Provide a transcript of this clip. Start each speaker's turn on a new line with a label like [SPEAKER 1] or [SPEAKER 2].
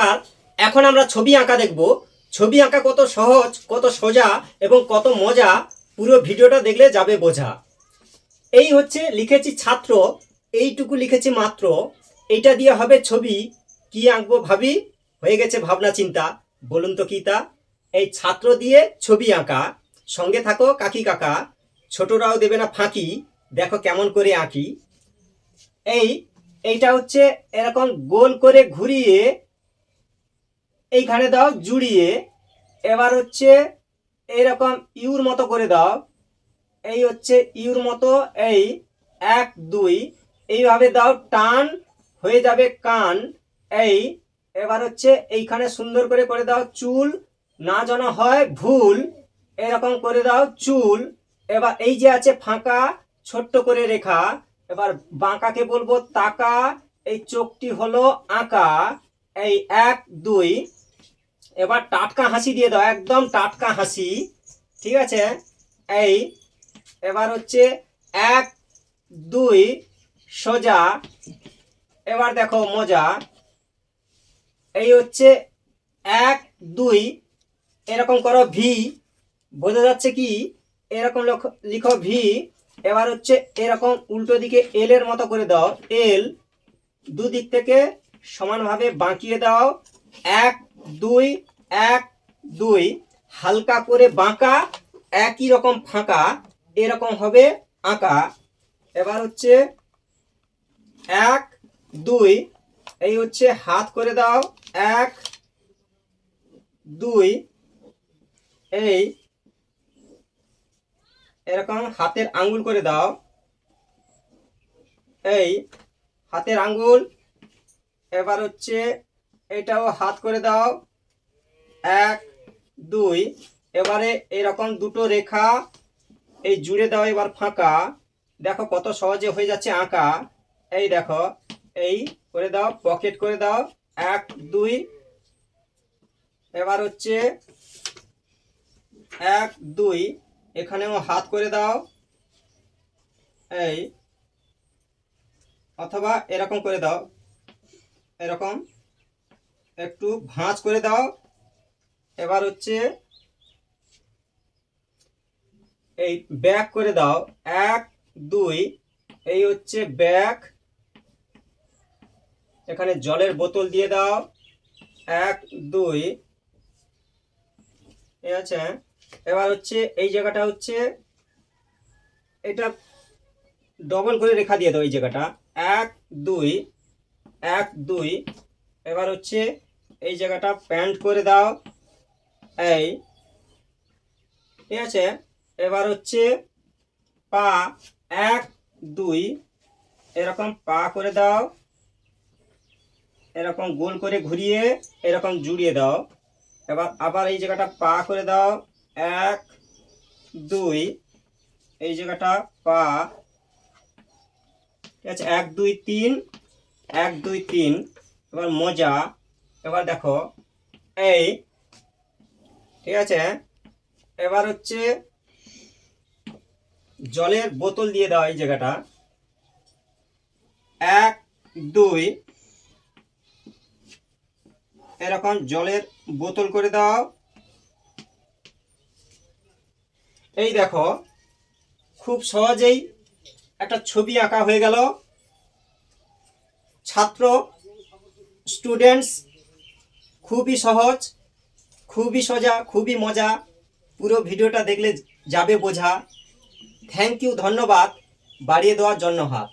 [SPEAKER 1] নমস্কার। এখন আমরা ছবি আঁকা দেখব। ছবি আঁকা কত সহজ, কত সোজা এবং কত মজা, পুরো ভিডিওটা দেখলে যাবে বোঝা। এই হচ্ছে লিখেছি ছাত্র, এইটুকু লিখেছি মাত্র। এইটা দিয়ে হবে ছবি। কি আঁকবো ভাবি, হয়ে গেছে ভাবনা চিন্তা। বলুন তো কি তা? এই ছাত্র দিয়ে ছবি আঁকা। সঙ্গে থাকো কাকি কাকা, ছোটরাও দেবে না ফাঁকি। দেখো কেমন করে আঁকি। এইটা হচ্ছে এরকম গোল করে ঘুরিয়ে এইখানে দাও জুড়িয়ে। এবার হচ্ছে এইরকম ইউর মতো করে দাও। এই হচ্ছে ইউর মতো। এই 1 2 এইভাবে দাও, টান হয়ে যাবে কান। এবার হচ্ছে এইখানে সুন্দর করে করে দাও চুল, না যেন হয় ভুল। এরকম করে দাও চুল। এবার এই যে আছে ফাঁকা, ছোট্ট করে রেখা। এবার বাঁকাকে বলবো তাকা। এই চোখটি হলো আঁকা। এই 1 2। এবার টাটকা হাসি দিয়ে দাও, একদম টাটকা হাসি। ঠিক আছে। এবার হচ্ছে 1 2 সোজা। এবার দেখো মজা। এই হচ্ছে 1 2 এরকম করো ভি। বোঝা যাচ্ছে কি? এরকম লিখো ভি। এবার হচ্ছে এরকম উল্টো দিকে এল এর মতো করে দাও। এল দুদিক থেকে সমানভাবে বাঁকিয়ে দাও। 1 2 1 2 হালকা করে বাঁকা, একই রকম ফাঁকা, এরকম হবে আঁকা। এবার হচ্ছে 1 2 এই হচ্ছে হাত করে দাও। 1 2 এই এরকম হাতের আঙ্গুল করে দাও। এই হাতের আঙ্গুল। এবার হচ্ছে এটাও হাত করে দাও। 1 2 এবারে এরকম দুটো রেখা এই জুড়ে দাও। এবার ফাঁকা। দেখো কত সহজে হয়ে যাচ্ছে আঁকা। এই দেখো, এই করে দাও, পকেট করে দাও। 1 2 এবার হচ্ছে 1 2 এখানেও হাত করে দাও। এই অথবা এরকম করে দাও, এরকম একটু ভাঁজ করে দাও। এবার হচ্ছে এই ব্যাক করে দাও। 1 2 এই হচ্ছে ব্যাক। এখানে জলের বোতল দিয়ে দাও। 1 2 ঠিক আছে। এবার হচ্ছে এই জায়গাটা হচ্ছে এটা ডবল করে রেখা দিয়ে দাও এই জায়গাটা। 1 2 1 2 এবার হচ্ছে এই জায়গাটা প্যান্ট করে দাও। এই ঠিক আছে। এবার হচ্ছে পা। 1 2 এরকম পা করে দাও। এরকম গোল করে ঘুরিয়ে এরকম জুড়িয়ে দাও। এবার আবার এই জায়গাটা পা করে দাও। 1 2 এই জায়গাটা পা। ঠিক আছে। 1 2 3 1 2 3 এবার মোজা। এবার দেখো এই ঠিক আছে। এবার হচ্ছে জলের বোতল দিয়ে দাও এই জায়গাটা। 1 2 এরকম জলের বোতল করে দাও। এই দেখো খুব সহজেই একটা ছবি আঁকা হয়ে গেল। ছাত্র, স্টুডেন্টস, খুবই সহজ, খুবই সোজা, খুবই মজা। পুরো ভিডিওটা দেখলে যাবে বোঝা। থ্যাংক ইউ, ধন্যবাদ বাড়িয়ে দেওয়ার জন্য হাত।